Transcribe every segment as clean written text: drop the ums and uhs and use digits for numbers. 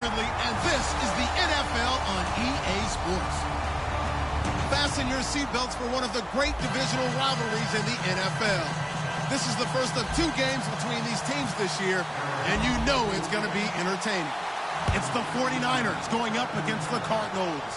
And this is the NFL on EA Sports. Fasten your seatbelts for one of the great divisional rivalries in the NFL. This is the first of 2 games between these teams this year, and you know it's going to be entertaining. It's the 49ers going up against the Cardinals.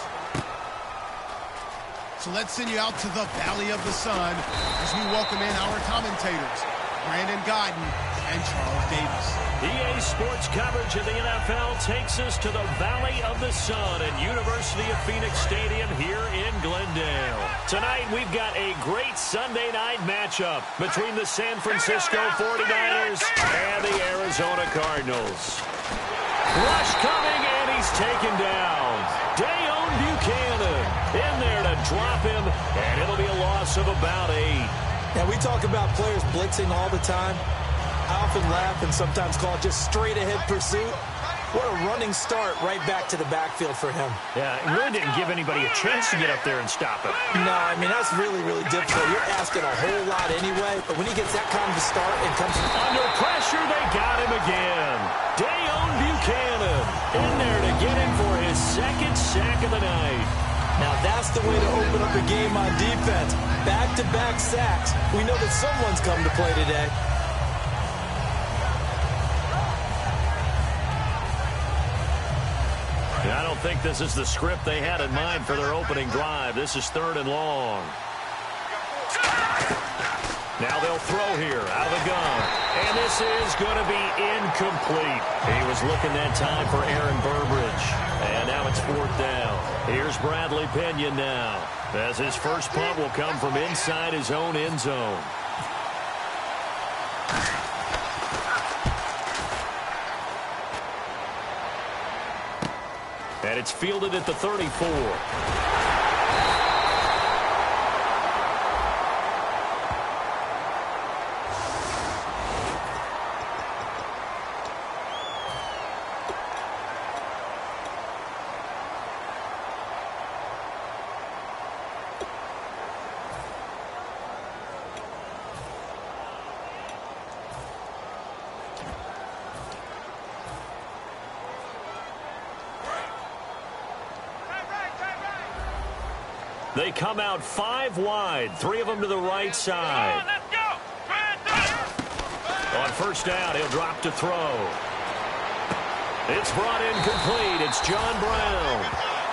So let's send you out to the Valley of the Sun as we welcome in our commentators, Brandon Guyton and Charles Davis. EA Sports coverage of the NFL takes us to the Valley of the Sun at University of Phoenix Stadium here in Glendale. Tonight we've got a great Sunday night matchup between the San Francisco 49ers and the Arizona Cardinals. Rush coming, and he's taken down. Dayon Buchanan in there to drop him, and it'll be a loss of about 8. Yeah, we talk about players blitzing all the time. I often laugh and sometimes call it just straight-ahead pursuit. What a running start right back to the backfield for him. Yeah, it really didn't give anybody a chance to get up there and stop him. No, I mean, that's really, really difficult. You're asking a whole lot anyway, but when he gets that kind of a start and comes... Under pressure, they got him again. Dayon Buchanan in there to get him for his 2nd sack of the night. Now that's the way to open up a game on defense. Back-to-back sacks. We know that someone's come to play today. I don't think this is the script they had in mind for their opening drive. This is 3rd and long. Now they'll throw here out of the gun. And this is going to be incomplete. He was looking that time for Aaron Burbridge. And now it's 4th down. Here's Bradley Pinion now, as his first punt will come from inside his own end zone. And it's fielded at the 34. They come out 5 wide, 3 of them to the right side. On 1st down, he'll drop to throw. It's brought in complete. It's John Brown.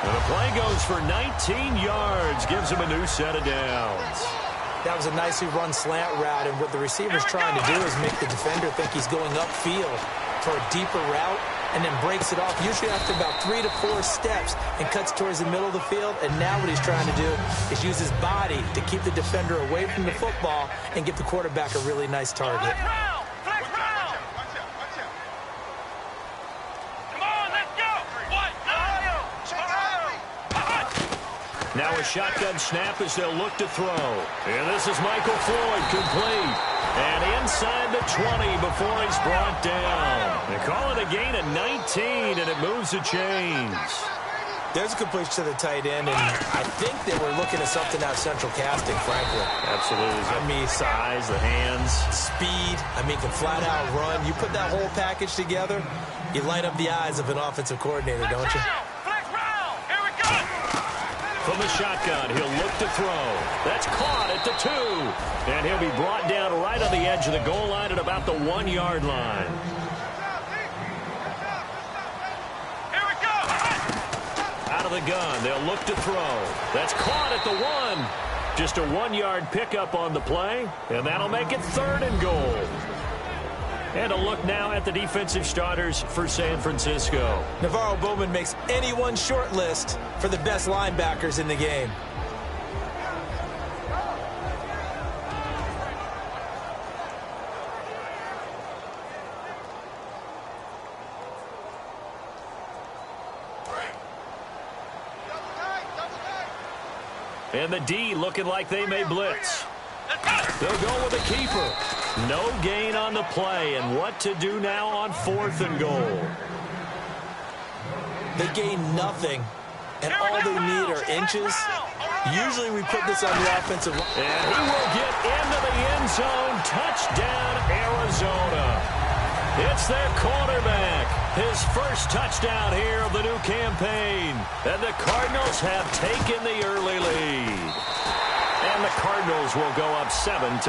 And the play goes for 19 yards, gives him a new set of downs. That was a nicely run slant route, and what the receiver's trying to do is make the defender think he's going upfield for a deeper route, and then breaks it off, usually after about 3 to 4 steps, and cuts towards the middle of the field. And now what he's trying to do is use his body to keep the defender away from the football and give the quarterback a really nice target. Now a shotgun snap as they'll look to throw. And this is Michael Floyd, complete. And inside the 20 before he's brought down. They call it a gain of 19, and it moves the chains. There's a completion to the tight end, and I think they were looking at something out of central casting, frankly. Absolutely. I mean, size, the hands. Speed. I mean, can flat out run. You put that whole package together, you light up the eyes of an offensive coordinator, don't you? From the shotgun, he'll look to throw. That's caught at the 2. And he'll be brought down right on the edge of the goal line at about the 1-yard line. Here we go. Out of the gun, they'll look to throw. That's caught at the 1. Just a 1-yard pickup on the play, and that'll make it 3rd and goal. And a look now at the defensive starters for San Francisco. Navarro Bowman makes anyone's short list for the best linebackers in the game. And the D looking like they may blitz. They'll go with a keeper. No gain on the play, and what to do now on 4th and goal. They gain nothing, and all they need are inches. Usually we put this on the offensive line. And he will get into the end zone. Touchdown, Arizona. It's their quarterback, his first touchdown here of the new campaign. And the Cardinals have taken the early lead. And the Cardinals will go up 7-0.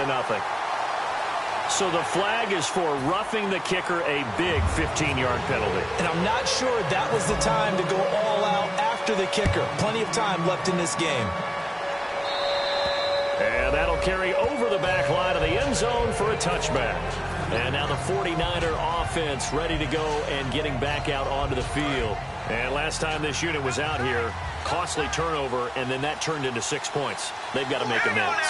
So the flag is for roughing the kicker, a big 15-yard penalty. And I'm not sure that was the time to go all out after the kicker. Plenty of time left in this game. And that'll carry over the back line of the end zone for a touchback. And now the 49er offense ready to go and getting back out onto the field. And last time this unit was out here, costly turnover, and then that turned into 6 points. They've got to make amends.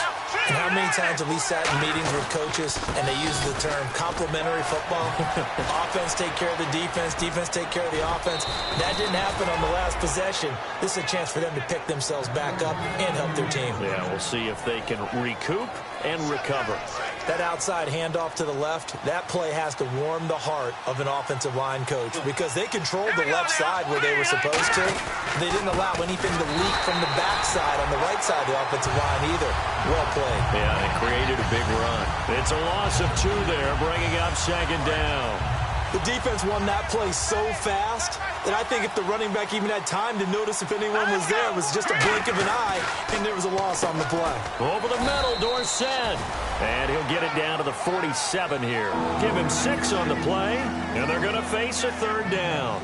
And how many times have we sat in meetings with coaches and they use the term complementary football? Offense take care of the defense, defense take care of the offense. That didn't happen on the last possession. This is a chance for them to pick themselves back up and help their team. Yeah, we'll see if they can recoup and recover. That outside handoff to the left, that play has to warm the heart of an offensive line coach because they controlled the left side where they were supposed to. They didn't allow anything to leak from the backside on the right side of the offensive line either. Well played. Yeah, they created a big run. It's a loss of 2 there, bringing up 2nd down. The defense won that play so fast that I think if the running back even had time to notice if anyone was there, it was just a blink of an eye, and there was a loss on the play. Over the middle, Dorsett. And he'll get it down to the 47 here. Give him 6 on the play, and they're going to face a 3rd down.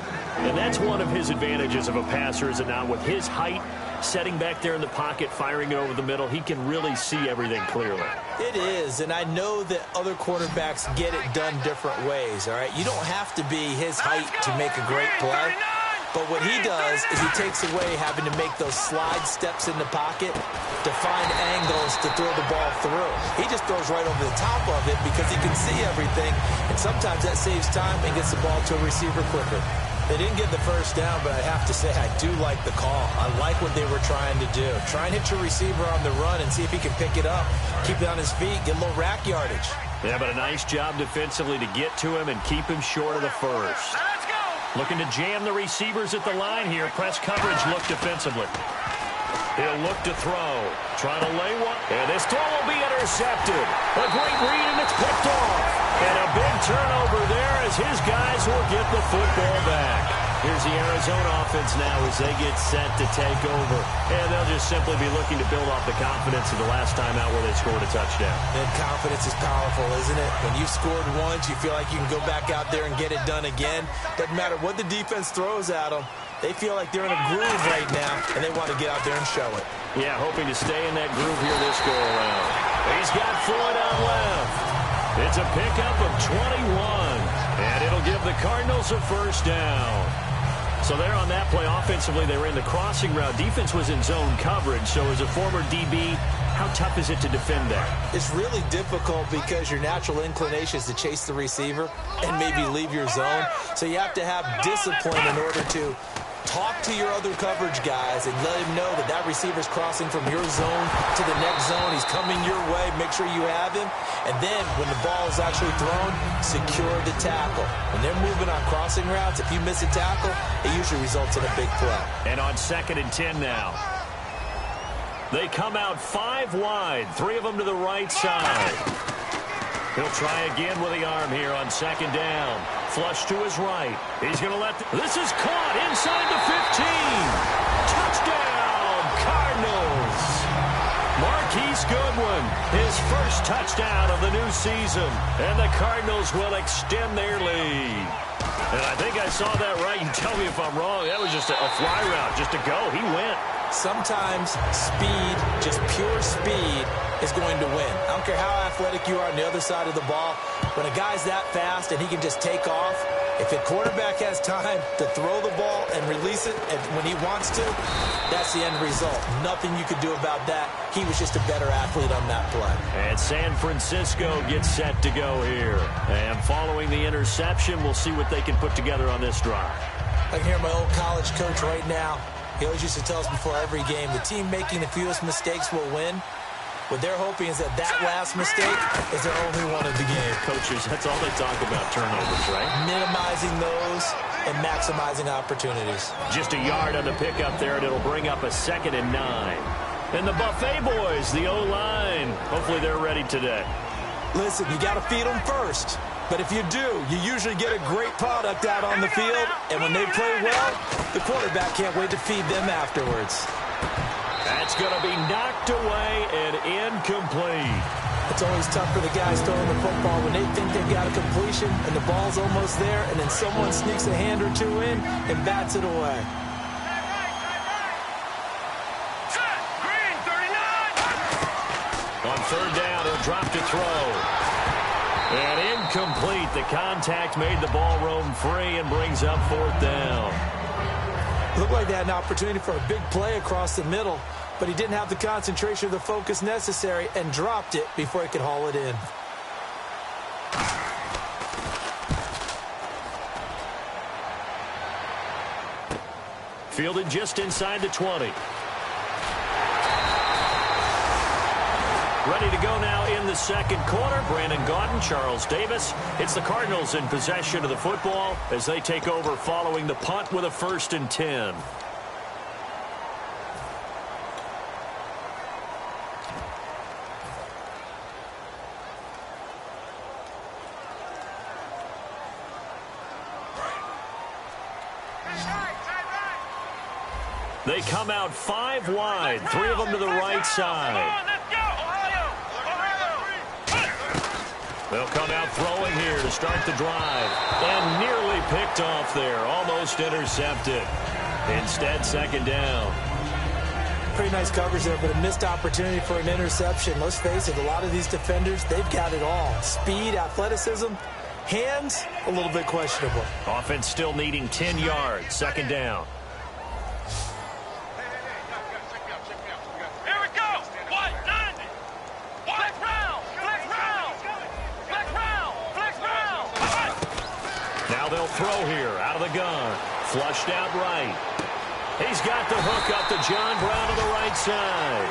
And that's one of his advantages of a passer, is it not? With his height, setting back there in the pocket, firing it over the middle, he can really see everything clearly. It is, and I know that other quarterbacks get it done different ways, all right? You don't have to be his height to make a great play. But what he does is he takes away having to make those slide steps in the pocket to find angles to throw the ball through. He just throws right over the top of it because he can see everything, and sometimes that saves time and gets the ball to a receiver quicker. They didn't get the 1st down, but I have to say I do like the call. I like what they were trying to do. Try and hit your receiver on the run and see if he can pick it up, keep it on his feet, get a little rack yardage. Yeah, but a nice job defensively to get to him and keep him short of the 1st. Looking to jam the receivers at the line here. Press coverage look defensively. He'll look to throw. Trying to lay one. And this throw will be intercepted. A great read, and it's picked off. And a big turnover there as his guys will get the football back. Here's the Arizona offense now as they get set to take over. And they'll just simply be looking to build off the confidence of the last time out where they scored a touchdown. And confidence is powerful, isn't it? When you've scored once, you feel like you can go back out there and get it done again. Doesn't matter what the defense throws at them. They feel like they're in a groove right now, and they want to get out there and show it. Yeah, hoping to stay in that groove here this go-around. He's got Floyd on left. It's a pickup of 21, and it'll give the Cardinals a 1st down. So there on that play, offensively, they ran the crossing route. Defense was in zone coverage, so as a former DB, how tough is it to defend that? It's really difficult because your natural inclination is to chase the receiver and maybe leave your zone. So you have to have discipline in order to talk to your other coverage guys and let him know that that receiver's crossing from your zone to the next zone. He's coming your way. Make sure you have him. And then when the ball is actually thrown, secure the tackle. When they're moving on crossing routes, if you miss a tackle, it usually results in a big play. And on 2nd and 10 now. They come out 5 wide, 3 of them to the right side. He'll try again with the arm here on 2nd down. Flush to his right. He's going to let... This is caught inside the 15. Touchdown, Cardinals. Marquise Goodwin, his 1st touchdown of the new season. And the Cardinals will extend their lead. And I think I saw that right. You tell me if I'm wrong. That was just a fly route, just a go. He went. Sometimes speed, just pure speed, is going to win. I don't care how athletic you are on the other side of the ball. When a guy's that fast and he can just take off, if a quarterback has time to throw the ball and release it when he wants to, that's the end result. Nothing you could do about that. He was just a better athlete on that play. And San Francisco gets set to go here. And following the interception, we'll see what they can put together on this drive. I can hear my old college coach right now. He always used to tell us before every game, the team making the fewest mistakes will win. What they're hoping is that last mistake is their only one of the game. Coaches, that's all they talk about, turnovers, right? Minimizing those and maximizing opportunities. Just a yard on the pickup there, and it'll bring up a 2nd and 9. And the Buffet boys, the O-line, hopefully they're ready today. Listen, you got to feed them first. But if you do, you usually get a great product out on the field. And when they play well, the quarterback can't wait to feed them afterwards. That's going to be knocked away and incomplete. It's always tough for the guys throwing the football when they think they've got a completion and the ball's almost there, and then someone sneaks a hand or two in and bats it away. Green, 39. On third down, he'll drop to throw. And incomplete. The contact made the ball roam free and brings up fourth down. Looked like they had an opportunity for a big play across the middle, but he didn't have the concentration or the focus necessary and dropped it before he could haul it in. Fielded just inside the 20. Ready to go now in the second quarter. Brandon Gaudin, Charles Davis. It's the Cardinals in possession of the football as they take over following the punt with a 1st and 10. They come out 5 wide, 3 of them to the right side. They'll come out throwing here to start the drive. And nearly picked off there, almost intercepted. Instead, second down. Pretty nice coverage there, but a missed opportunity for an interception. Let's face it, a lot of these defenders, they've got it all. Speed, athleticism, hands, a little bit questionable. Offense still needing 10 yards, second down. Throw here out of the gun. Flushed out right. He's got the hook up to John Brown on the right side.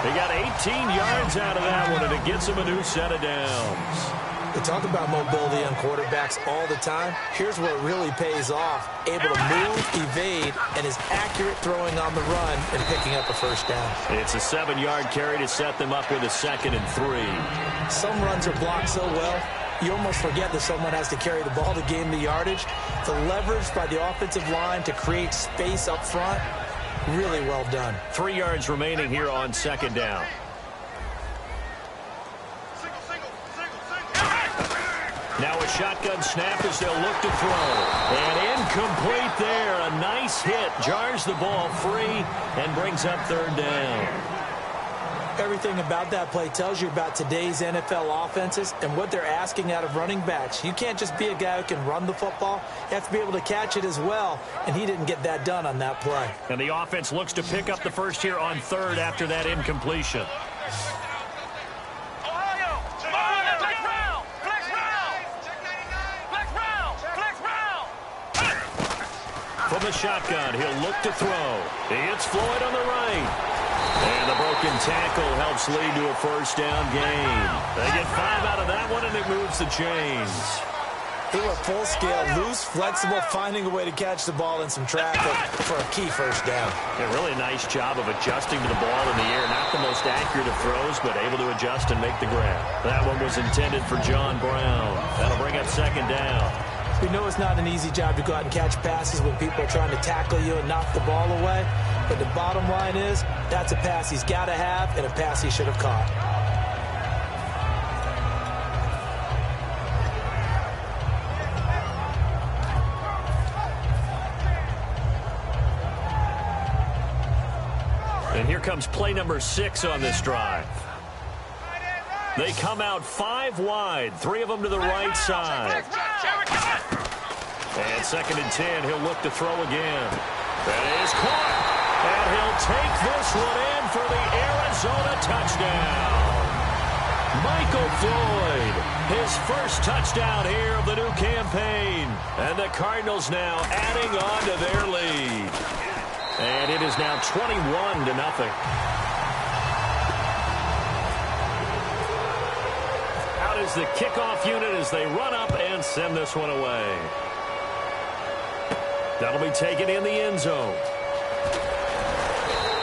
They got 18 yards out of that one, and it gets him a new set of downs. We talk about mobility on quarterbacks all the time. Here's where it really pays off. Able to move, evade, and is accurate throwing on the run and picking up a first down. It's a 7-yard carry to set them up with a 2nd and 3. Some runs are blocked so well, you almost forget that someone has to carry the ball to gain the yardage. The leverage by the offensive line to create space up front, really well done. 3 yards remaining here on second down. Now a shotgun snap as they'll look to throw. And incomplete there. A nice hit. Jars the ball free and brings up third down. Everything about that play tells you about today's NFL offenses and what they're asking out of running backs. You can't just be a guy who can run the football. You have to be able to catch it as well, and he didn't get that done on that play. And the offense looks to pick up the first here on third after that incompletion. From the shotgun, he'll look to throw. It's Floyd on the right. And the broken tackle helps lead to a first down gain. They get 5 out of that one, and it moves the chains. They were full scale, loose, flexible, finding a way to catch the ball in some traffic for a key first down. A really nice job of adjusting to the ball in the air. Not the most accurate of throws, but able to adjust and make the grab. That one was intended for John Brown. That'll bring up second down. We know it's not an easy job to go out and catch passes when people are trying to tackle you and knock the ball away. But the bottom line is, that's a pass he's got to have and a pass he should have caught. And here comes play number 6 on this drive. They come out 5 wide, 3 of them to the right side. And 2nd and 10, he'll look to throw again. That is caught. And he'll take this one in for the Arizona touchdown. Michael Floyd, his first touchdown here of the new campaign. And the Cardinals now adding on to their lead. And it is now 21-0. Out is the kickoff unit as they run up and send this one away. That'll be taken in the end zone.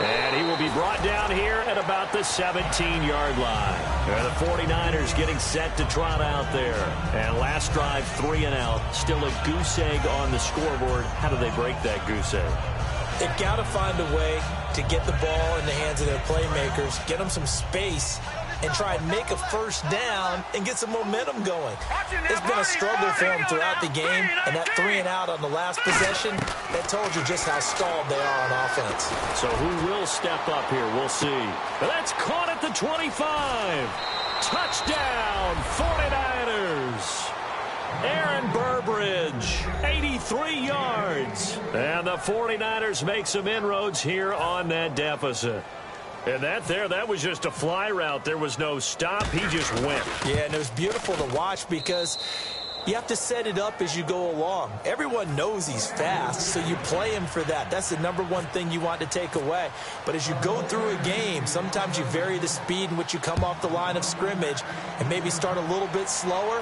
And he will be brought down here at about the 17-yard line. And the 49ers getting set to trot out there. And last drive, 3 and out. Still a goose egg on the scoreboard. How do they break that goose egg? They've got to find a way to get the ball in the hands of their playmakers, get them some space, and try and make a first down and get some momentum going. It's been a struggle for them throughout the game, and that 3 and out on the last possession, that told you just how stalled they are on offense. So who will step up here? We'll see. But that's caught at the 25. Touchdown, 49ers. Aaron Burbridge, 83 yards. And the 49ers make some inroads here on that deficit. And that was just a fly route. There was no stop. He just went. Yeah, and it was beautiful to watch because you have to set it up as you go along. Everyone knows he's fast, so you play him for that. That's the number one thing you want to take away. But as you go through a game, sometimes you vary the speed in which you come off the line of scrimmage and maybe start a little bit slower,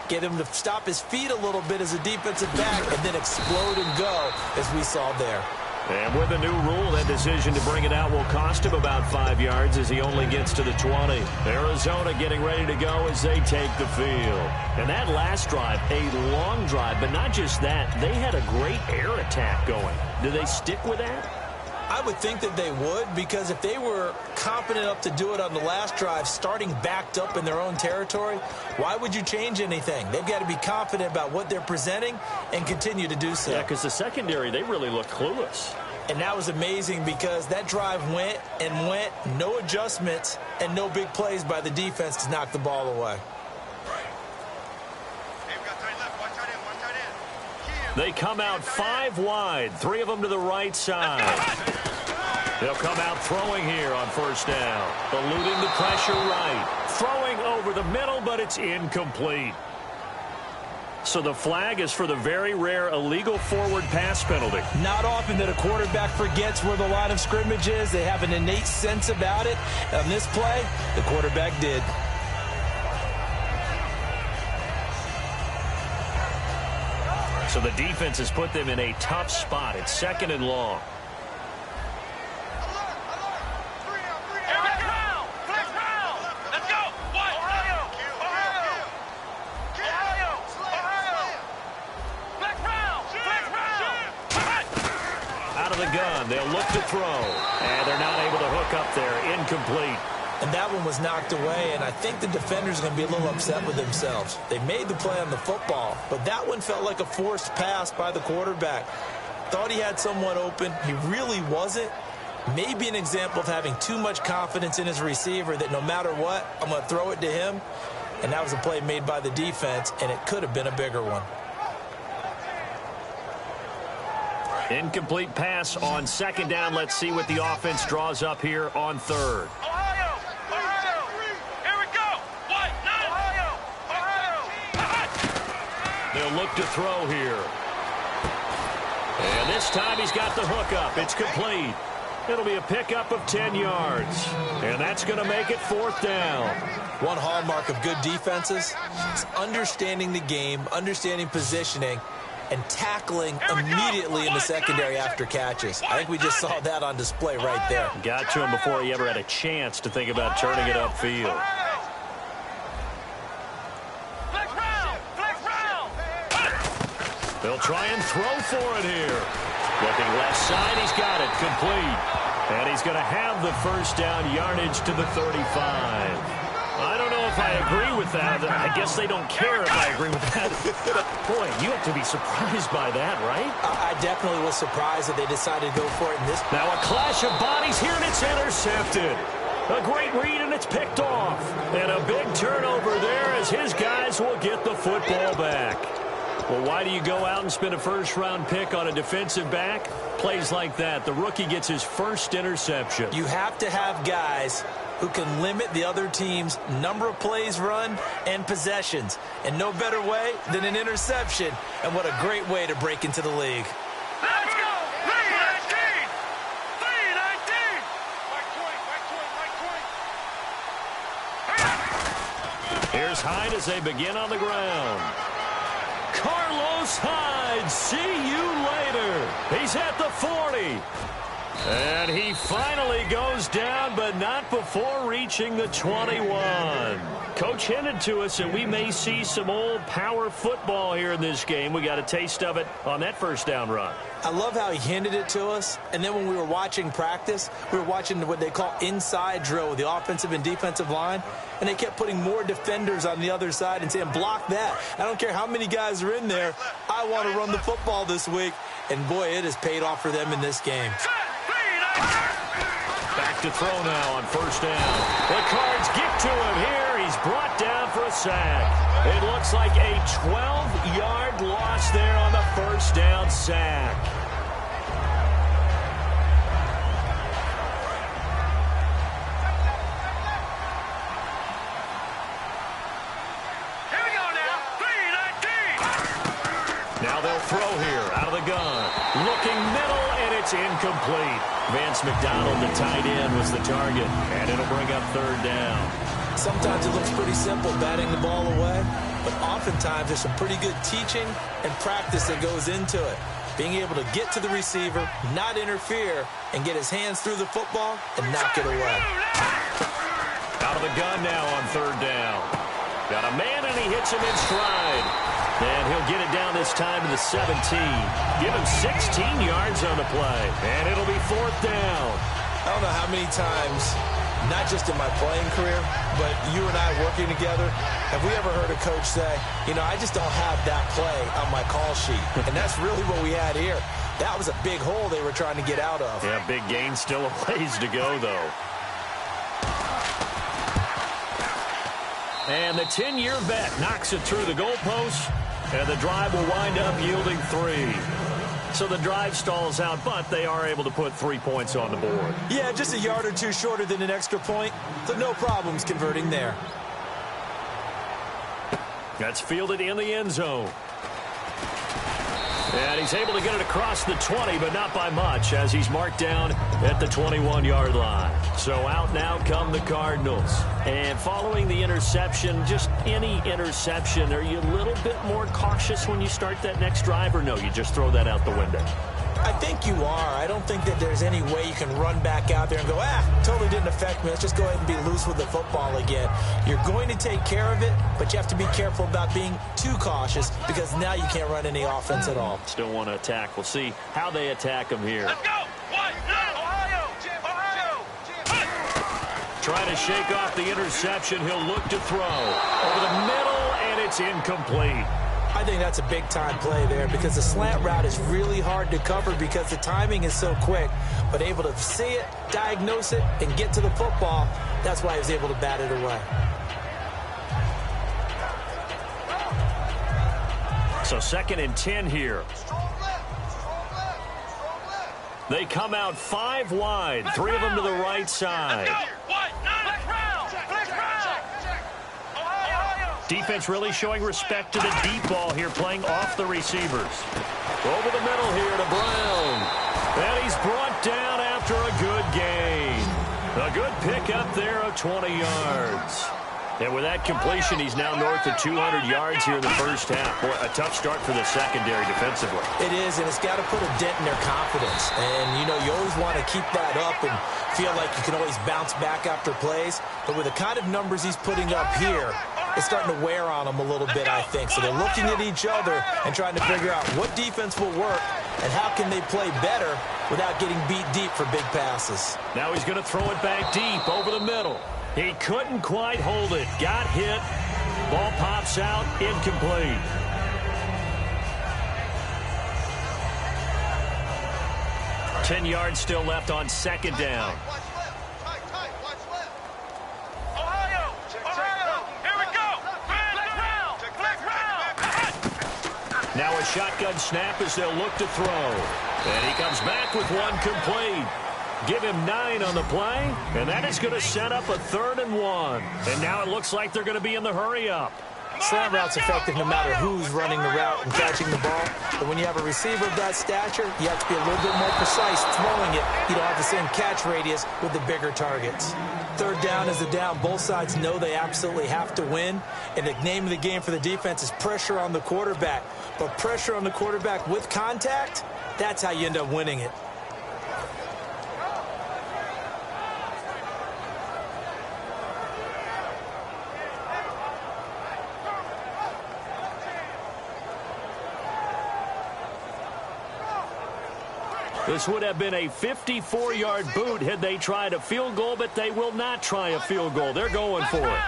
get him to stop his feet a little bit as a defensive back, and then explode and go, as we saw there. And with the new rule, that decision to bring it out will cost him about 5 yards as he only gets to the 20. Arizona getting ready to go as they take the field. And that last drive, a long drive, but not just that. They had a great air attack going. Do they stick with that? I would think that they would, because if they were confident enough to do it on the last drive, starting backed up in their own territory, why would you change anything? They've got to be confident about what they're presenting and continue to do so. Yeah, because the secondary, they really look clueless. And that was amazing because that drive went and went, no adjustments, and no big plays by the defense to knock the ball away. They come out 5 wide, 3 of them to the right side. They'll come out throwing here on first down. Eluding the pressure right. Throwing over the middle, but it's incomplete. So the flag is for the very rare illegal forward pass penalty. Not often that a quarterback forgets where the line of scrimmage is. They have an innate sense about it. On this play, the quarterback did. So the defense has put them in a tough spot. It's 2nd and long. Out of the gun, they'll look to throw. And they're not able to hook up there. Incomplete. And that one was knocked away, and I think the defenders are going to be a little upset with themselves. They made the play on the football, but that one felt like a forced pass by the quarterback. Thought he had someone open. He really wasn't. Maybe an example of having too much confidence in his receiver that no matter what, I'm going to throw it to him. And that was a play made by the defense, and it could have been a bigger one. Incomplete pass on 2nd down. Let's see what the offense draws up here on 3rd. They'll look to throw here. And this time he's got the hook up. It's complete. It'll be a pickup of 10 yards. And that's going to make it 4th down. One hallmark of good defenses is understanding the game, understanding positioning, and tackling immediately in the secondary after catches. I think we just saw that on display right there. Got to him before he ever had a chance to think about turning it upfield. They'll try and throw for it here. Looking left side, he's got it, complete. And he's going to have the first down yardage to the 35. I don't know if I agree with that. I guess they don't care if I agree with that. But, boy, you have to be surprised by that, right? I definitely was surprised that they decided to go for it in this. Now a clash of bodies here, and it's intercepted. A great read, and it's picked off. And a big turnover there as his guys will get the football back. Well, why do you go out and spend a first-round pick on a defensive back? Plays like that. The rookie gets his first interception. You have to have guys who can limit the other team's number of plays run and possessions. And no better way than an interception. And what a great way to break into the league. Let's go! 319! 319! Here's Hyde as they begin on the ground. Carlos Hyde, see you later. He's at the 40. And he finally goes down, but not before reaching the 21. Coach hinted to us that we may see some old power football here in this game. We got a taste of it on that first down run. I love how he hinted it to us, and then when we were watching practice, we were watching what they call inside drill with the offensive and defensive line, and they kept putting more defenders on the other side and saying, block that. I don't care how many guys are in there. I want to run the football this week, and boy, it has paid off for them in this game. Back to throw now on first down. The Cards get to him here. He's brought down for a sack. It looks like a 12-yard loss there on the first down sack. Here we go now. 3-19. Now they'll throw here out of the gun. Looking middle, and it's incomplete. Vance McDonald, the tight end, was the target, and it'll bring up third down. Sometimes it looks pretty simple, batting the ball away, but oftentimes there's some pretty good teaching and practice that goes into it. Being able to get to the receiver, not interfere, and get his hands through the football and knock it away. Out of the gun now on third down. Got a man, and he hits him in stride. And he'll get it down this time to the 17. Give him 16 yards on the play. And it'll be fourth down. I don't know how many times, not just in my playing career, but you and I working together, have we ever heard a coach say, you know, I just don't have that play on my call sheet. And that's really what we had here. That was a big hole they were trying to get out of. Yeah, big gain, still a ways to go, though. And the 10-year vet knocks it through the goalpost, and the drive will wind up yielding 3. So the drive stalls out, but they are able to put 3 points on the board. Yeah, just a yard or two shorter than an extra point, so no problems converting there. That's fielded in the end zone. And he's able to get it across the 20, but not by much, as he's marked down at the 21-yard line. So out now come the Cardinals. And following the interception, just any interception, are you a little bit more cautious when you start that next drive, or no, you just throw that out the window? I think you are. I don't think that there's any way you can run back out there and go, totally didn't affect me. Let's just go ahead and be loose with the football again. You're going to take care of it, but you have to be careful about being too cautious because now you can't run any offense at all. Still want to attack. We'll see how they attack him here. Let's go. Ohio. Trying to shake off the interception. He'll look to throw. Over the middle, and it's incomplete. I think that's a big-time play there because the slant route is really hard to cover because the timing is so quick. But able to see it, diagnose it, and get to the football, that's why he was able to bat it away. So 2nd and 10 here. They come out 5 wide, 3 of them to the right side. Defense really showing respect to the deep ball here, playing off the receivers. Over the middle here to Brown. And he's brought down after a good gain. A good pickup there of 20 yards. And with that completion, he's now north of 200 yards here in the first half. Boy, a tough start for the secondary defensively. It is, and it's got to put a dent in their confidence. And, you know, you always want to keep that up and feel like you can always bounce back after plays. But with the kind of numbers he's putting up here, it's starting to wear on them a little bit, I think. So they're looking at each other and trying to figure out what defense will work and how can they play better without getting beat deep for big passes. Now he's going to throw it back deep over the middle. He couldn't quite hold it. Got hit. Ball pops out. Incomplete. Ten yards still left on 2nd down. Ohio. Here we go. Now a shotgun snap as they'll look to throw. And he comes back with one complete. Give him 9 on the play, and that is going to set up a 3rd and 1. And now it looks like they're going to be in the hurry-up. Slant route's effective no matter who's running the route and catching the ball. But when you have a receiver of that stature, you have to be a little bit more precise throwing it. You don't have the same catch radius with the bigger targets. 3rd down is the down. Both sides know they absolutely have to win. And the name of the game for the defense is pressure on the quarterback. But pressure on the quarterback with contact, that's how you end up winning it. This would have been a 54-yard boot had they tried a field goal, but they will not try a field goal. They're going for it.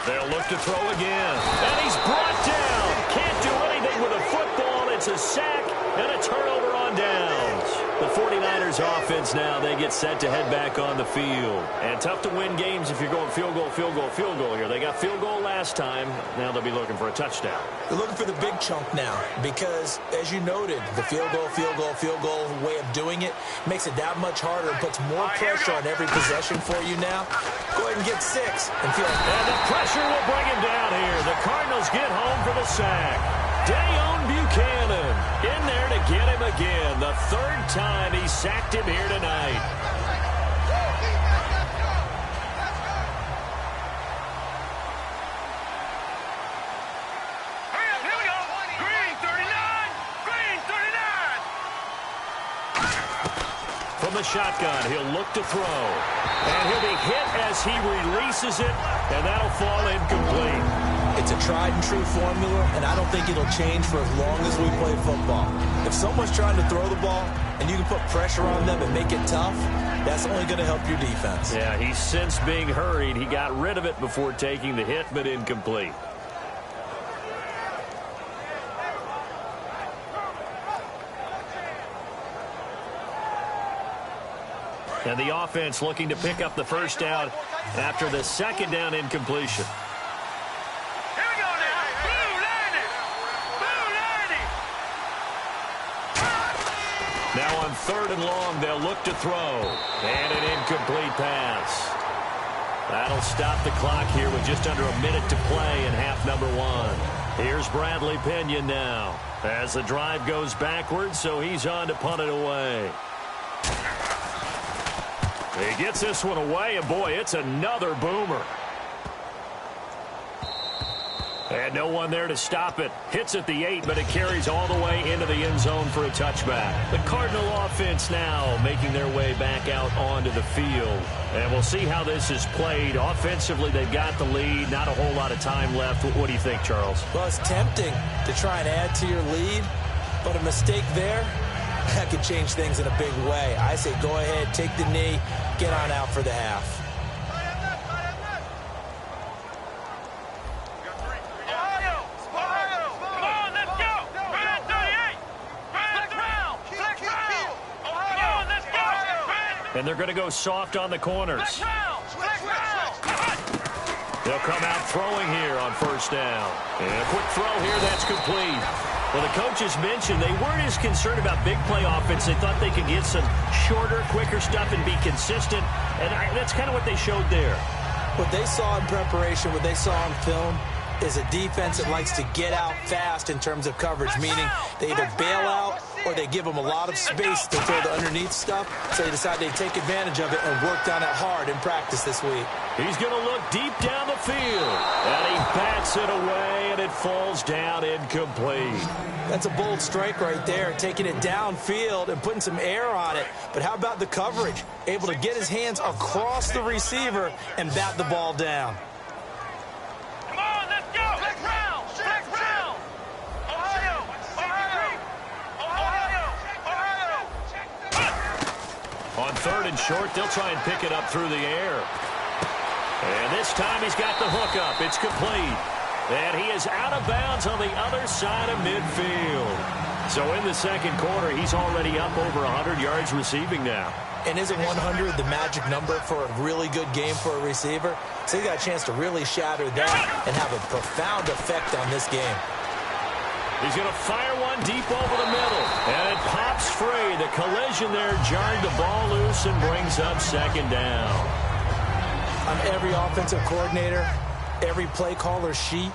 They'll look to throw again. And he's brought down. Can't do anything with a football. It's a sack and a turnover on downs. The 49ers offense now, they get set to head back on the field. And tough to win games if you're going field goal, field goal, field goal here. They got field goal last time. Now they'll be looking for a touchdown. They're looking for the big chunk now because, as you noted, the field goal way of doing it makes it that much harder and puts more pressure on every possession for you now. Go ahead and get 6 and feel like... And the pressure will bring him down here. The Cardinals get home for the sack. Dayon Buchanan in there to get him again. The 3rd time he sacked him here tonight. Here we go. Green 39. Green 39. From the shotgun, he'll look to throw. And he'll be hit as he releases it, and that'll fall incomplete. It's a tried-and-true formula, and I don't think it'll change for as long as we play football. If someone's trying to throw the ball and you can put pressure on them and make it tough, that's only going to help your defense. Yeah, he's since being hurried. He got rid of it before taking the hit, but incomplete. And the offense looking to pick up the first down after the 2nd down incompletion. Here we go now. Blue 90. Blue 90. Now on 3rd and long, they'll look to throw. And an incomplete pass. That'll stop the clock here with just under a minute to play in half number 1. Here's Bradley Pinion now as the drive goes backwards, so he's on to punt it away. He gets this one away, and boy, it's another boomer. And no one there to stop it. Hits at the 8, but it carries all the way into the end zone for a touchback. The Cardinal offense now making their way back out onto the field. And we'll see how this is played. Offensively, they've got the lead. Not a whole lot of time left. What do you think, Charles? Well, it's tempting to try and add to your lead, but a mistake there, that could change things in a big way. I say go ahead, take the knee, get on out for the half. And they're going to go soft on the corners. They'll come out throwing here on 1st down. And a quick throw here, that's complete. Well, the coaches mentioned they weren't as concerned about big play offense. They thought they could get some shorter, quicker stuff and be consistent. And that's kind of what they showed there. What they saw in preparation, what they saw in film, is a defense that likes to get out fast in terms of coverage, meaning they either bail out or they give them a lot of space to throw the underneath stuff, so they decide they take advantage of it and worked on it hard in practice this week. He's going to look deep down the field, and he bats it away, and it falls down incomplete. That's a bold strike right there, taking it downfield and putting some air on it. But how about the coverage? Able to get his hands across the receiver and bat the ball down. On 3rd and short, they'll try and pick it up through the air. And this time he's got the hook up. It's complete. And he is out of bounds on the other side of midfield. So in the 2nd quarter, he's already up over 100 yards receiving now. And isn't 100 the magic number for a really good game for a receiver? So he got a chance to really shatter that and have a profound effect on this game. He's going to fire one deep over the middle. And it pops free. The collision there jarred the ball loose and brings up 2nd down. On every offensive coordinator, every play caller's sheet,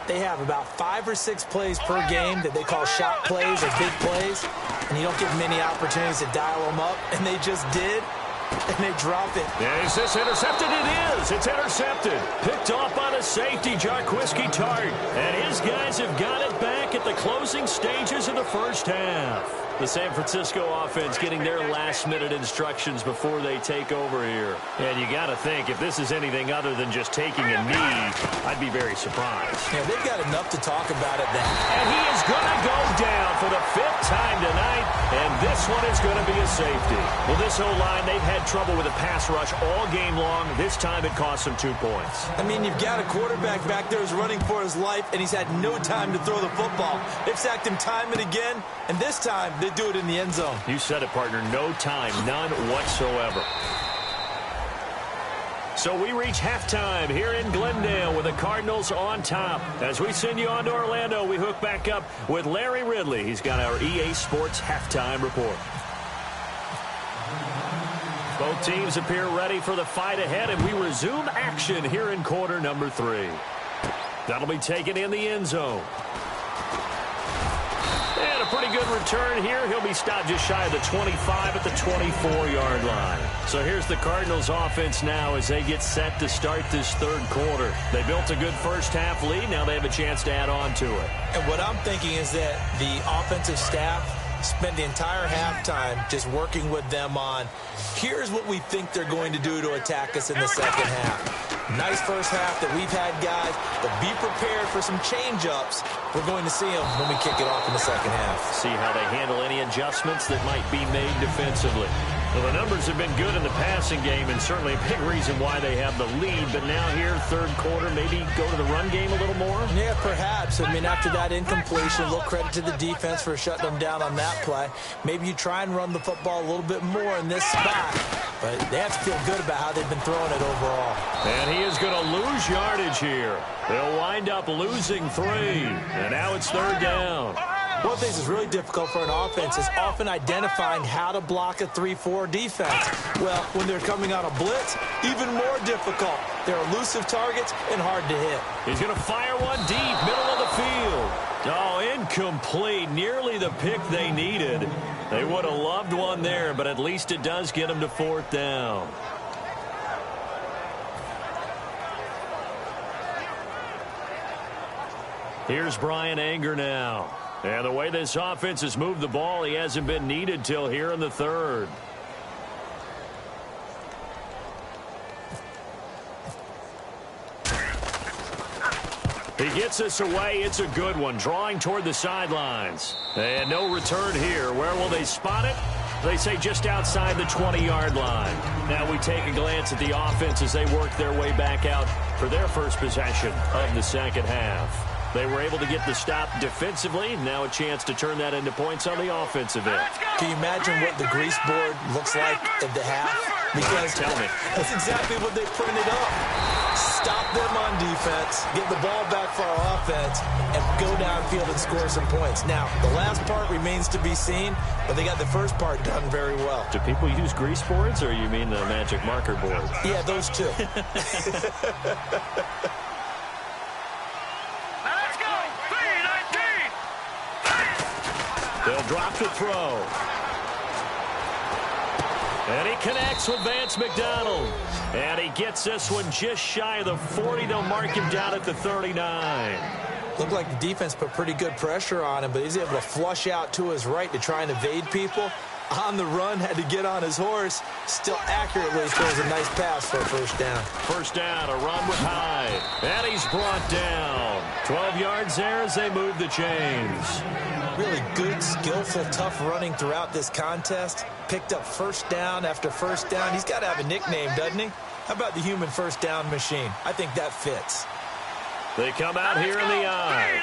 they have about 5 or 6 plays per game that they call shot plays or big plays. And you don't get many opportunities to dial them up. And they just did. and they drop it. Is this intercepted? It is. It's intercepted. Picked off by the safety, Jarquiski Tart. And his guys have got it back at the closing stages of the first half. The San Francisco offense getting their last-minute instructions before they take over here. And you got to think, if this is anything other than just taking a knee, I'd be very surprised. Yeah, they've got enough to talk about at that. And he is going to go down for the 5th time tonight, and this one is going to be a safety. Well, this whole line, they've had trouble with a pass rush all game long. This time it cost them 2 points. I mean, you've got a quarterback back there who's running for his life, and he's had no time to throw the football. They've sacked him time and again, and this time they do it in the end zone. You said it, partner. No time, none whatsoever. So we reach halftime here in Glendale with the Cardinals on top. As we send you on to Orlando, we hook back up with Larry Ridley. He's got our EA Sports halftime report. Both teams appear ready for the fight ahead, and we resume action here in quarter number 3. That'll be taken in the end zone. And a pretty good return here. He'll be stopped just shy of the 25 at the 24-yard line. So here's the Cardinals offense now as they get set to start this third quarter. They built a good first half lead. Now they have a chance to add on to it. And what I'm thinking is that the offensive staff spent the entire halftime just working with them on, here's what we think they're going to do to attack us in the second half. Nice first half that we've had, guys, but be prepared for some change-ups. We're going to see them when we kick it off in the second half. See how they handle any adjustments that might be made defensively. Well, the numbers have been good in the passing game, and certainly a big reason why they have the lead. But now here, third quarter, maybe go to the run game a little more? Yeah, perhaps. I mean, after that incompletion, a little credit to the defense for shutting them down on that play. Maybe you try and run the football a little bit more in this spot. But they have to feel good about how they've been throwing it overall. And he is going to lose yardage here. They'll wind up losing 3. And now it's third down. One of the things that's really difficult for an offense is often identifying how to block a 3-4 defense. Well, when they're coming on a blitz, even more difficult. They're elusive targets and hard to hit. He's going to fire one deep, middle of the field. Oh, incomplete. Nearly the pick they needed. They would have loved one there, but at least it does get them to fourth down. Here's Brian Anger now. And the way this offense has moved the ball, he hasn't been needed till here in the third. He gets us away. It's a good one. Drawing toward the sidelines. And no return here. Where will they spot it? They say just outside the 20-yard line. Now we take a glance at the offense as they work their way back out for their first possession of the second half. They were able to get the stop defensively. Now a chance to turn that into points on the offensive end. Can you imagine what the grease board looks like at the half? Because tell me. That's exactly what they printed up. Stop them on defense, get the ball back for our offense, and go downfield and score some points. Now, the last part remains to be seen, but they got the first part done very well. Do people use grease boards, or you mean the magic marker board? Yeah, those two. They'll drop to throw. And he connects with Vance McDonald. And he gets this one just shy of the 40. They'll mark him down at the 39. Looked like the defense put pretty good pressure on him, but he's able to flush out to his right to try and evade people. On the run, had to get on his horse. Still accurately throws a nice pass for a first down. First down, a run with Hyde. And he's brought down. 12 yards there as they move the chains. Really good, skillful, tough running throughout this contest. Picked up first down after first down. He's got to have a nickname, doesn't he? How about the human first down machine? I think that fits. They come out here in the eye.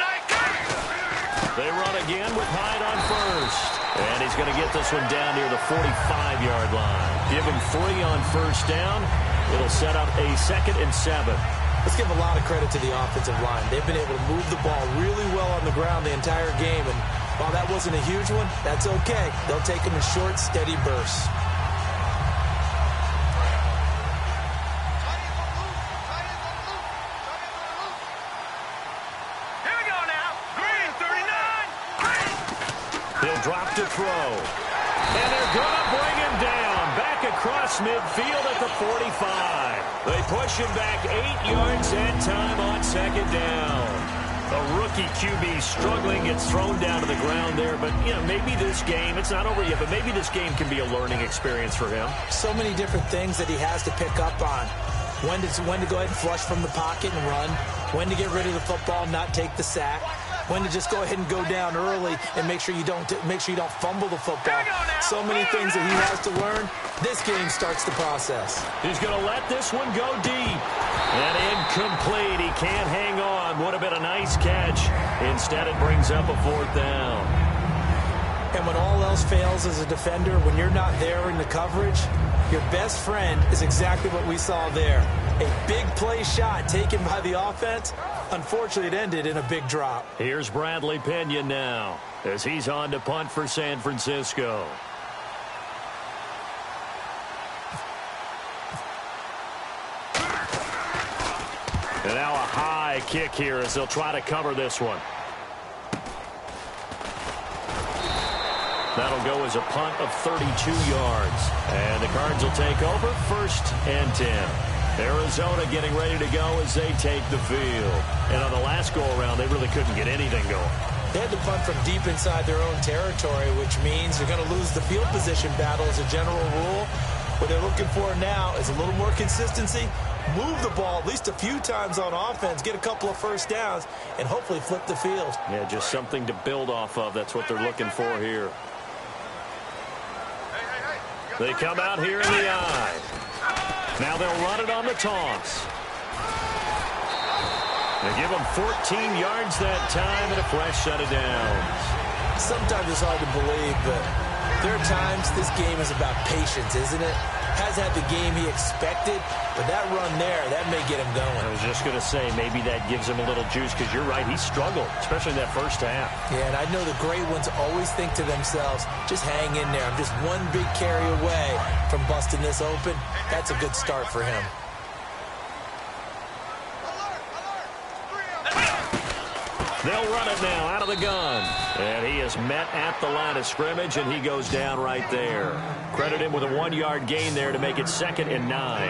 They run again with Hyde on first. And he's going to get this one down near the 45-yard line. Give him 3 on first down. It'll set up a 2nd and 7. Let's give a lot of credit to the offensive line. They've been able to move the ball really well on the ground the entire game. And while that wasn't a huge one, that's okay. They'll take them in short, steady bursts. Here we go now. Green, 39. He'll drop to throw. And they're going to bring him down. Back across midfield at the 45. They push him back 8 yards and time on second down. A rookie QB struggling, gets thrown down to the ground there. But, you know, maybe this game, it's not over yet, but maybe this game can be a learning experience for him. So many different things that he has to pick up on. When to go ahead and flush from the pocket and run. When to get rid of the football, not take the sack. When to just go ahead and go down early and make sure you don't fumble the football. So many things that he has to learn. This game starts the process. He's going to let this one go deep. And incomplete. He can't hang on. Would have been a nice catch. Instead, it brings up a 4th down. And when all else fails as a defender, when you're not there in the coverage, your best friend is exactly what we saw there. A big play shot taken by the offense. Unfortunately, it ended in a big drop. Here's Bradley Pena now as he's on to punt for San Francisco. And now a high kick here as they'll try to cover this one. That'll go as a punt of 32 yards. And the Cards will take over 1st and 10. Arizona getting ready to go as they take the field. And on the last go-around, they really couldn't get anything going. They had to punt from deep inside their own territory, which means they're going to lose the field position battle as a general rule. What they're looking for now is a little more consistency, move the ball at least a few times on offense, get a couple of first downs, and hopefully flip the field. Yeah, just something to build off of. That's what they're looking for here. They come out here in the eye. Now they'll run it on the toss. They give them 14 yards that time and a fresh set of downs. Sometimes it's hard to believe, but there are times this game is about patience, isn't it? Hasn't had the game he expected, but that run there, that may get him going. I was just going to say, maybe that gives him a little juice, because you're right, he struggled, especially in that first half. Yeah, and I know the great ones always think to themselves, just hang in there. I'm just one big carry away from busting this open. That's a good start for him. They'll run it now out of the gun. And he is met at the line of scrimmage, and he goes down right there. Credit him with a 1-yard gain there to make it 2nd and 9.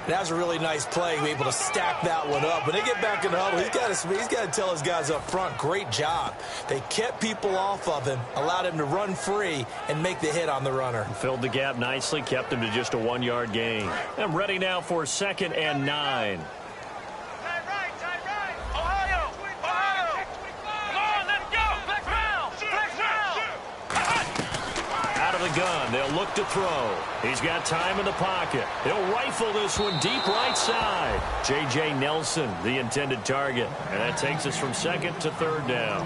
That was a really nice play, be able to stack that one up. When they get back in the huddle, he's got to tell his guys up front, great job. They kept people off of him, allowed him to run free and make the hit on the runner. Filled the gap nicely, kept him to just a 1-yard gain. I'm ready now for 2nd and 9. Gun. They'll look to throw. He's got time in the pocket. He'll rifle this one deep right side. J.J. Nelson, the intended target. And that takes us from 2nd to 3rd down.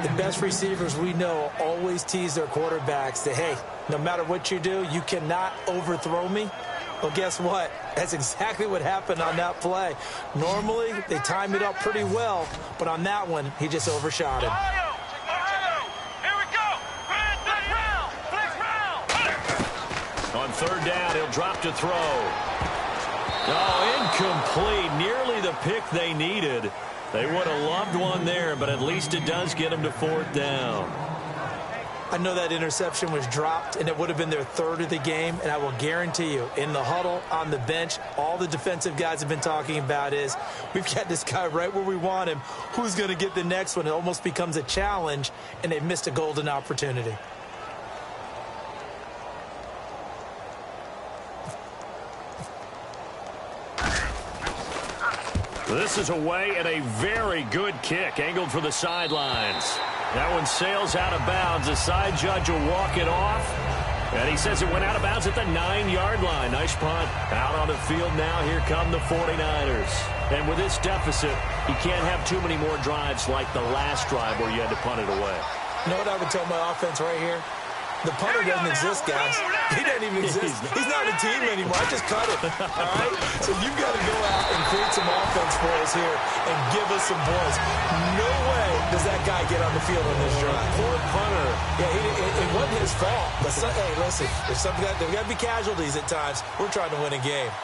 The best receivers we know always tease their quarterbacks that, hey, no matter what you do, you cannot overthrow me. Well, guess what? That's exactly what happened on that play. Normally, they time it up pretty well, but on that one, he just overshot him. On 3rd down, he'll drop to throw. Oh, incomplete. Nearly the pick they needed. They would have loved one there, but at least it does get them to 4th down. I know that interception was dropped, and it would have been their 3rd of the game, and I will guarantee you, in the huddle, on the bench, all the defensive guys have been talking about is, we've got this guy right where we want him. Who's going to get the next one? It almost becomes a challenge, and they've missed a golden opportunity. This is away and a very good kick, angled for the sidelines. That one sails out of bounds. The side judge will walk it off. And he says it went out of bounds at the 9-yard line. Nice punt. Out on the field now, here come the 49ers. And with this deficit, you can't have too many more drives like the last drive where you had to punt it away. You know what I would tell my offense right here? The punter doesn't exist, guys. He doesn't even exist. He's not a team anymore. I just cut it. All right? So you've got to go out and create some offense for us here and give us some points. No way does that guy get on the field on this drive. Poor punter. Yeah, it wasn't his fault. But hey, listen, there's got to be casualties at times. We're trying to win a game.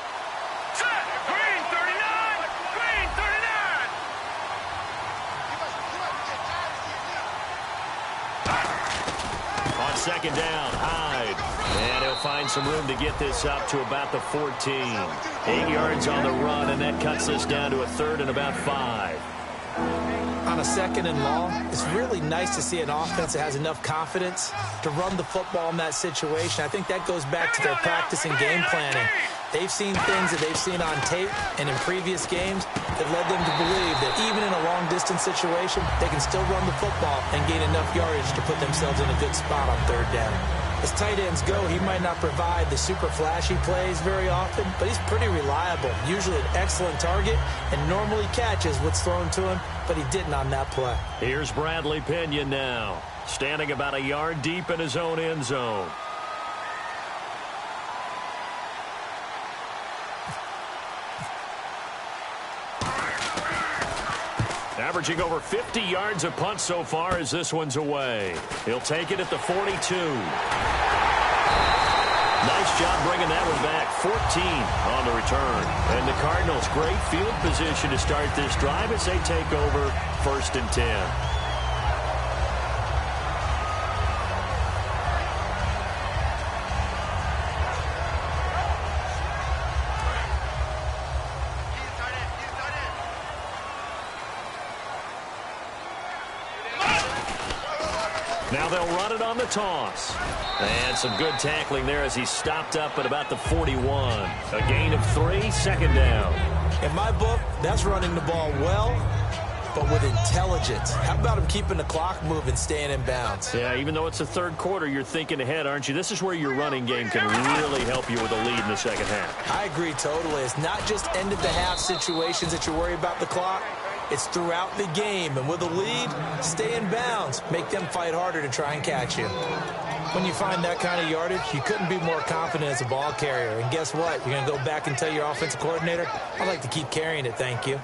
Green 39! Green 39! On second down, Hyde. And he'll find some room to get this up to about the 14. 8 yards on the run, and that cuts this down to a third and about 5. On a second and long, it's really nice to see an offense that has enough confidence to run the football in that situation. I think that goes back to their practice and game planning. They've seen things that they've seen on tape and in previous games that led them to believe that even in a long-distance situation, they can still run the football and gain enough yardage to put themselves in a good spot on third down. As tight ends go, he might not provide the super flashy plays very often, but he's pretty reliable, usually an excellent target, and normally catches what's thrown to him, but he didn't on that play. Here's Bradley Pinion now, standing about a yard deep in his own end zone. Averaging over 50 yards a punt so far as this one's away. He'll take it at the 42. Nice job bringing that one back. 14 on the return. And the Cardinals, great field position to start this drive as they take over 1st and 10. Now they'll run it on the toss. And some good tackling there as he stopped up at about the 41. A gain of 3, second down. In my book, that's running the ball well, but with intelligence. How about him keeping the clock moving, staying in bounds? Yeah, even though it's the third quarter, you're thinking ahead, aren't you? This is where your running game can really help you with a lead in the second half. I agree totally. It's not just end-of-the-half situations that you worry about the clock. It's throughout the game, and with a lead, stay in bounds. Make them fight harder to try and catch you. When you find that kind of yardage, you couldn't be more confident as a ball carrier. And guess what? You're going to go back and tell your offensive coordinator, I'd like to keep carrying it, thank you.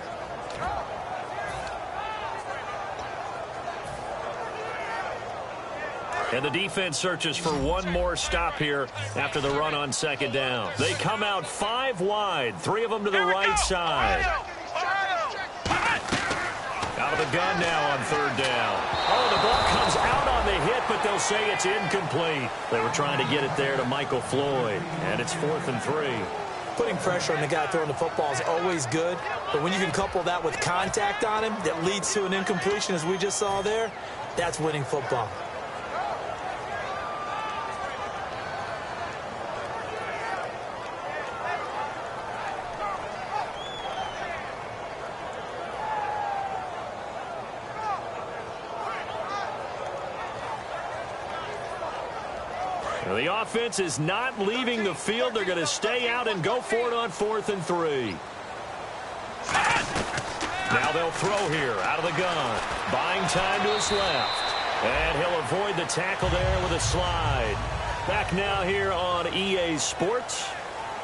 And the defense searches for one more stop here after the run on second down. They come out 5 wide, 3 of them to the right side. Out of the gun now on third down. Oh, the ball comes out on the hit, but they'll say it's incomplete. They were trying to get it there to Michael Floyd, and it's 4th and 3. Putting pressure on the guy throwing the football is always good, but when you can couple that with contact on him that leads to an incompletion, as we just saw there, that's winning football. The offense is not leaving the field. They're going to stay out and go for it on 4th and 3. Now they'll throw here out of the gun. Buying time to his left. And he'll avoid the tackle there with a slide. Back now here on EA Sports.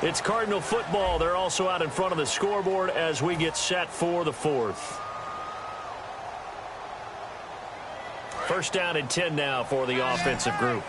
It's Cardinal football. They're also out in front of the scoreboard as we get set for the 4th. 1st down and 10 now for the offensive group.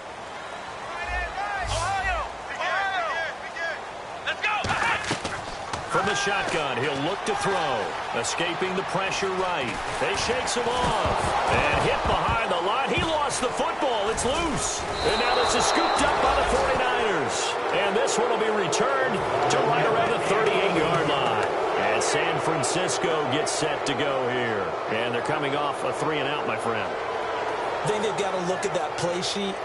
From the shotgun, he'll look to throw. Escaping the pressure right. They shakes him off. And hit behind the line. He lost the football. It's loose. And now this is scooped up by the 49ers. And this one will be returned to right around the 38-yard line. And San Francisco gets set to go here. And they're coming off a 3-and-out, my friend. I think they've got to look at that play sheet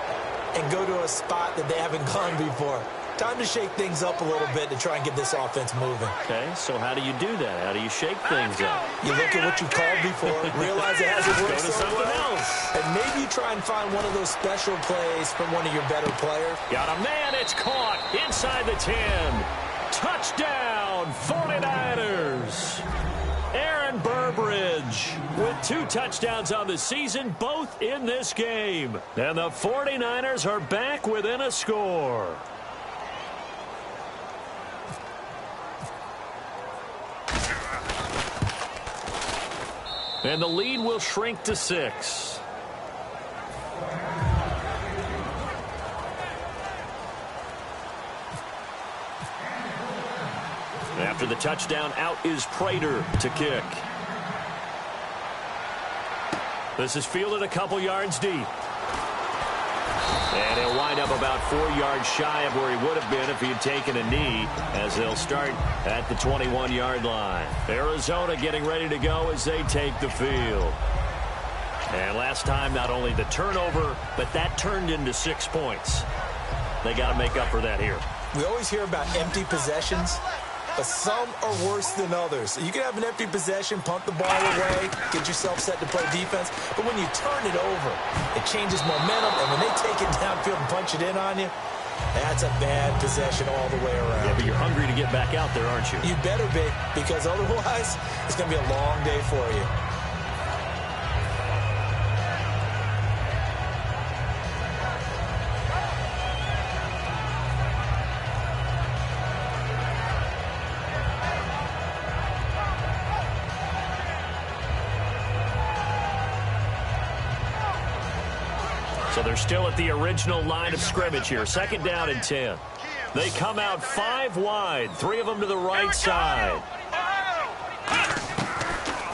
and go to a spot that they haven't gone before. Time to shake things up a little bit to try and get this offense moving. Okay, so how do you do that? How do you shake things up? You look at what you called before, realize it hasn't worked so well, and maybe you try and find one of those special plays from one of your better players. Got a man, it's caught inside the 10. Touchdown, 49ers. Aaron Burbridge with 2 touchdowns on the season, both in this game. And the 49ers are back within a score. And the lead will shrink to 6. After the touchdown, out is Prater to kick. This is fielded a couple yards deep. And he'll wind up about 4 yards shy of where he would have been if he had taken a knee, as they'll start at the 21-yard line. Arizona getting ready to go as they take the field. And last time, not only the turnover, but that turned into 6 points. They got to make up for that here. We always hear about empty possessions, but some are worse than others. You can have an empty possession, punt the ball away, get yourself set to play defense, but when you turn it over, it changes momentum, and when they take it downfield and punch it in on you, that's a bad possession all the way around. Yeah, but you're hungry to get back out there, aren't you? You better be, because otherwise, it's going to be a long day for you. So they're still at the original line of scrimmage here. 2nd down and 10. They come out 5 wide. 3 of them to the right side.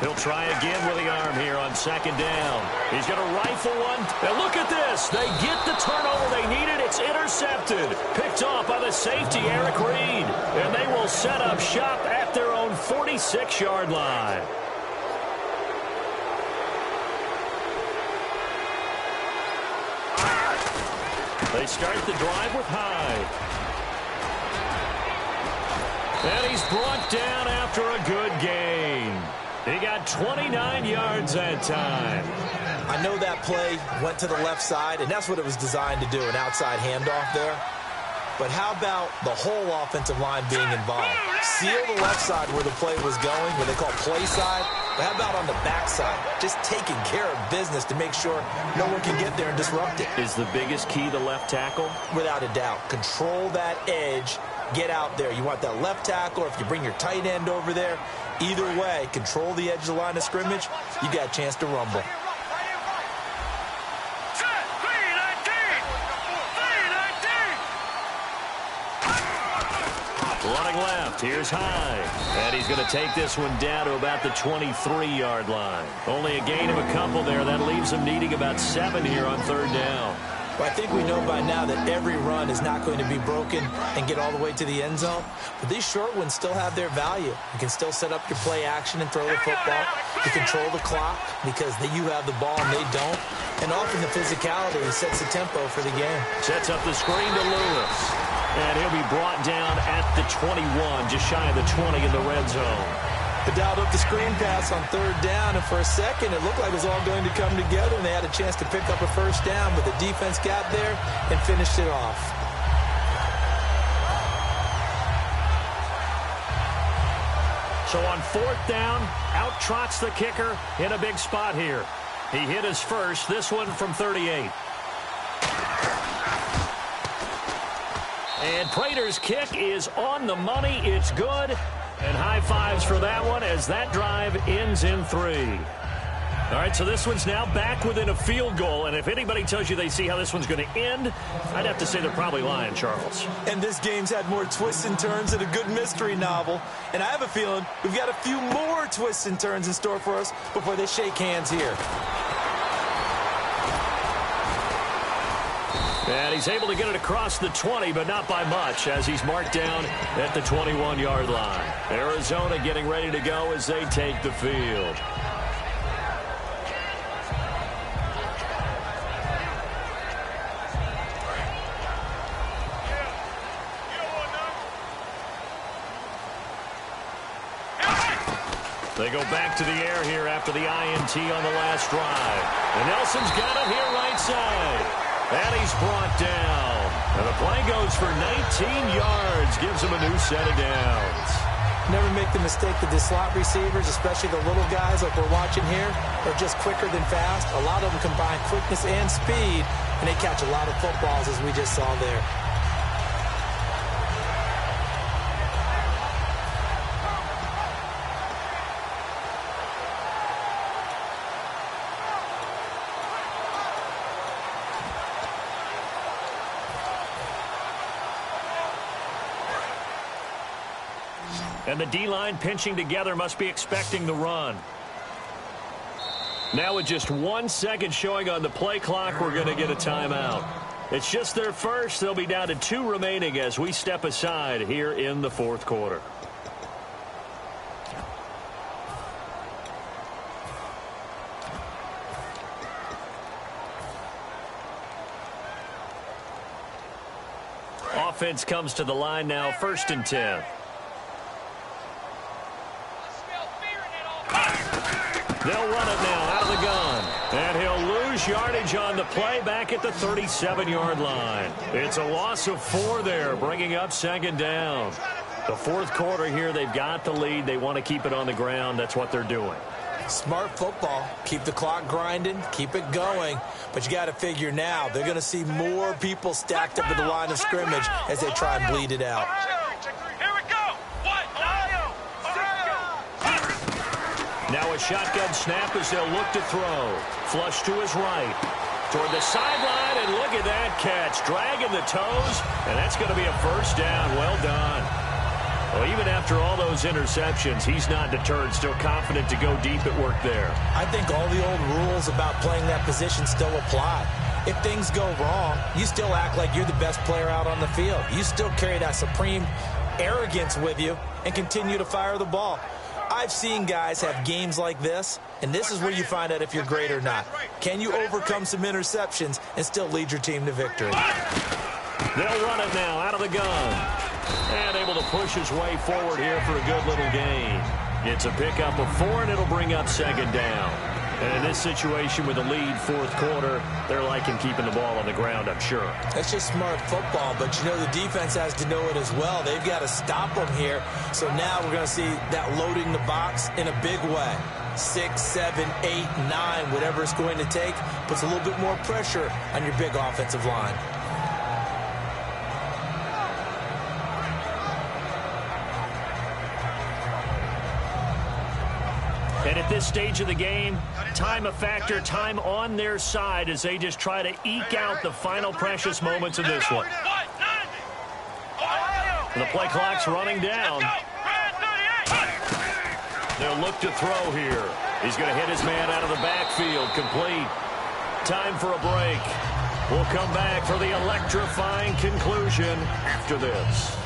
He'll try again with the arm here on 2nd down. He's going to rifle one. And look at this. They get the turnover they needed. It's intercepted. Picked off by the safety, Eric Reed. And they will set up shop at their own 46-yard line. They start the drive with Hyde. And he's brought down after a good gain. He got 29 yards that time. I know that play went to the left side, and that's what it was designed to do, an outside handoff there. But how about the whole offensive line being involved? Seal the left side where the play was going, what they call play side. But how about on the backside? Just taking care of business to make sure no one can get there and disrupt it. Is the biggest key the left tackle? Without a doubt. Control that edge. Get out there. You want that left tackle, or if you bring your tight end over there, either way, control the edge of the line of scrimmage, you got a chance to rumble. Running left, here's Hyde. And he's going to take this one down to about the 23-yard line. Only a gain of a couple there. That leaves him needing about 7 here on 3rd down. Well, I think we know by now that every run is not going to be broken and get all the way to the end zone. But these short ones still have their value. You can still set up your play action and throw the football. You control the clock because you have the ball and they don't. And often the physicality sets the tempo for the game. Sets up the screen to Lewis. And he'll be brought down at the 21, just shy of the 20 in the red zone. They dialed up the screen pass on 3rd down, and for a second, it looked like it was all going to come together, and they had a chance to pick up a 1st down, but the defense got there and finished it off. So on 4th down, out trots the kicker in a big spot here. He hit his first, this one from 38. And Prater's kick is on the money. It's good. And high fives for that one as that drive ends in 3. All right, so this one's now back within a field goal. And if anybody tells you they see how this one's going to end, I'd have to say they're probably lying, Charles. And this game's had more twists and turns than a good mystery novel. And I have a feeling we've got a few more twists and turns in store for us before they shake hands here. And he's able to get it across the 20, but not by much, as he's marked down at the 21-yard line. Arizona getting ready to go as they take the field. They go back to the air here after the INT on the last drive. And Nelson's got it here right side. And he's brought down. And the play goes for 19 yards. Gives him a new set of downs. Never make the mistake that the slot receivers, especially the little guys like we're watching here, are just quicker than fast. A lot of them combine quickness and speed, and they catch a lot of footballs, as we just saw there. And the D-line pinching together must be expecting the run. Now with just 1 second showing on the play clock, we're going to get a timeout. It's just their first. They'll be down to 2 remaining as we step aside here in the fourth quarter. Offense comes to the line now, 1st and 10. They'll run it now out of the gun. And he'll lose yardage on the play back at the 37-yard line. It's a loss of 4 there, bringing up 2nd down. The fourth quarter here, they've got the lead. They want to keep it on the ground. That's what they're doing. Smart football. Keep the clock grinding. Keep it going. But you got to figure now, they're going to see more people stacked up at the line of scrimmage as they try and bleed it out. Now a shotgun snap as they'll look to throw. Flush to his right. Toward the sideline, and look at that catch. Dragging the toes, and that's going to be a 1st down. Well done. Well, even after all those interceptions, he's not deterred. Still confident to go deep at work there. I think all the old rules about playing that position still apply. If things go wrong, you still act like you're the best player out on the field. You still carry that supreme arrogance with you and continue to fire the ball. I've seen guys have games like this, and this is where you find out if you're great or not. Can you overcome some interceptions and still lead your team to victory? They'll run it now out of the gun. And able to push his way forward here for a good little gain. It's a pickup of 4, and it'll bring up 2nd down. And in this situation with the lead fourth quarter, they're liking keeping the ball on the ground, I'm sure. That's just smart football, but you know the defense has to know it as well. They've got to stop them here. So now we're going to see that loading the box in a big way. 6, 7, 8, 9, whatever it's going to take, puts a little bit more pressure on your big offensive line. And at this stage of the game, time a factor, time on their side as they just try to eke out the final precious moments of this one. The play clock's running down. They'll look to throw here. He's going to hit his man out of the backfield, complete. Time for a break. We'll come back for the electrifying conclusion after this.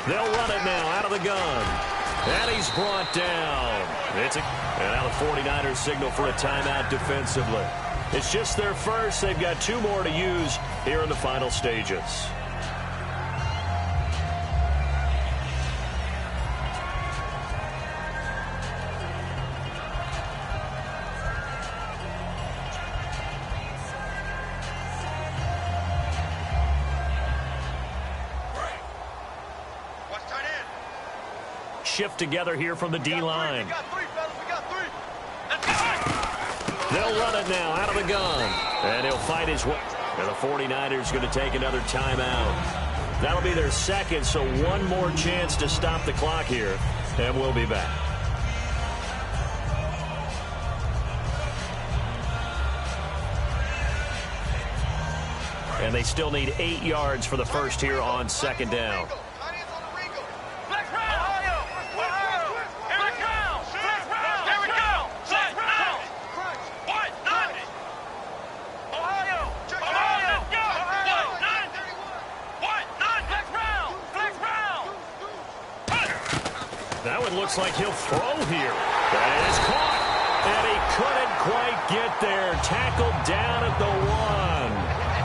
They'll run it now out of the gun. And he's brought down. And now the 49ers signal for a timeout defensively. It's just their first. They've got 2 more to use here in the final stages. Shift together here from the D-line. They'll run it now out of the gun. And he'll fight his way. And the 49ers going to take another timeout. That'll be their second, so 1 more chance to stop the clock here. And we'll be back. And they still need 8 yards for the first here on 2nd down. That one looks like he'll throw here. That is caught. And he couldn't quite get there. Tackled down at the 1.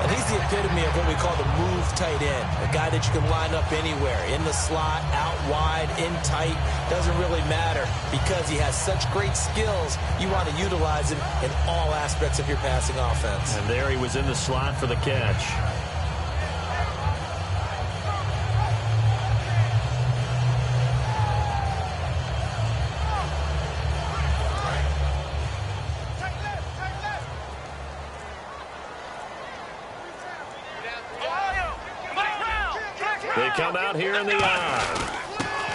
And he's the epitome of what we call the move tight end. A guy that you can line up anywhere. In the slot, out wide, in tight. Doesn't really matter because he has such great skills. You want to utilize him in all aspects of your passing offense. And there he was in the slot for the catch. They come out here in the eye.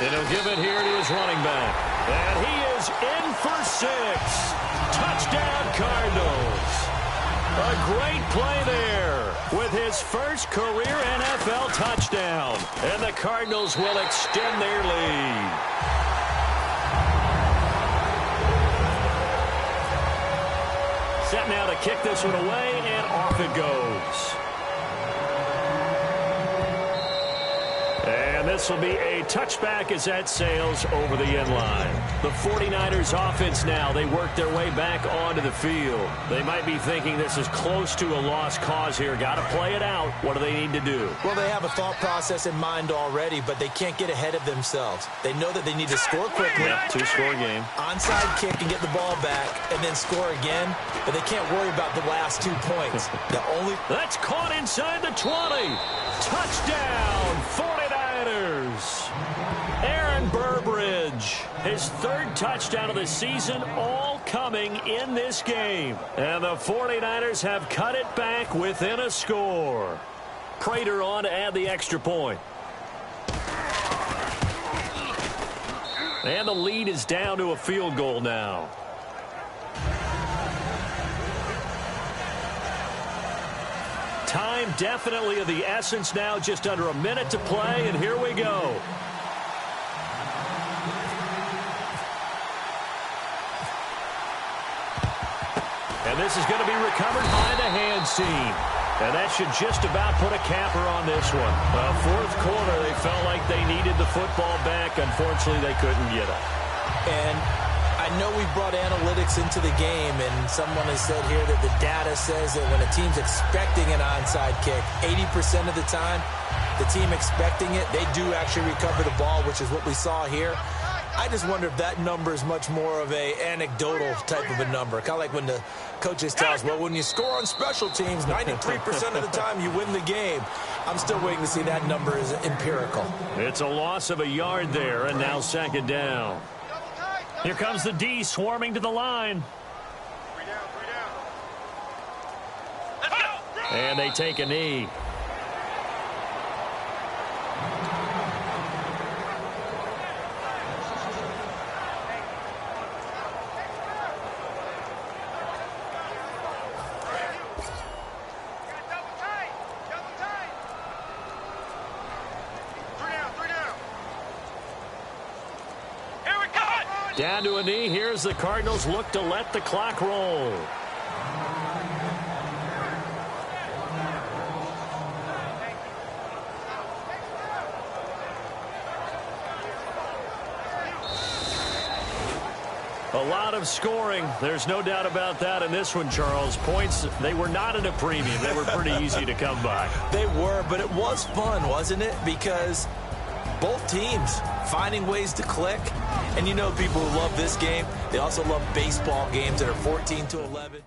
And he'll give it here to his running back. And he is in for 6. Touchdown. Touchdown, Cardinals. A great play there with his first career NFL touchdown. And the Cardinals will extend their lead. Set now to kick this one away, and off it goes. And this will be a touchback as that sails over the end line. The 49ers offense now, they work their way back onto the field. They might be thinking this is close to a lost cause here. Got to play it out. What do they need to do? Well, they have a thought process in mind already, but they can't get ahead of themselves. They know that they need to score quickly. Yep, two-score game. Onside kick and get the ball back and then score again, but they can't worry about the last 2 points. That's caught inside the 20. Touchdown, 49ers. Aaron Burbridge, his third touchdown of the season, all coming in this game. And the 49ers have cut it back within a score. Prater on to add the extra point. And the lead is down to a field goal now. Time definitely of the essence now, just under a minute to play, and here we go. And this is going to be recovered by the hands team. And that should just about put a capper on this one. Fourth quarter, they felt like they needed the football back. Unfortunately, they couldn't get it. And I know we brought analytics into the game, and someone has said here that the data says that when a team's expecting an onside kick, 80% of the time, the team expecting it, they do actually recover the ball, which is what we saw here. I just wonder if that number is much more of a anecdotal type of a number. Kind of like when the coaches tell us, well, when you score on special teams, 93% of the time you win the game. I'm still waiting to see that number is empirical. It's a loss of a yard there, and now second down. Here comes the D swarming to the line. And they take a knee. Down to a knee. Here's the Cardinals look to let the clock roll. A lot of scoring. There's no doubt about that in this one, Charles. Points, they were not at a premium. They were pretty easy to come by. They were, but it was fun, wasn't it? Because both teams finding ways to click. And you know people who love this game, they also love baseball games that are 14-11.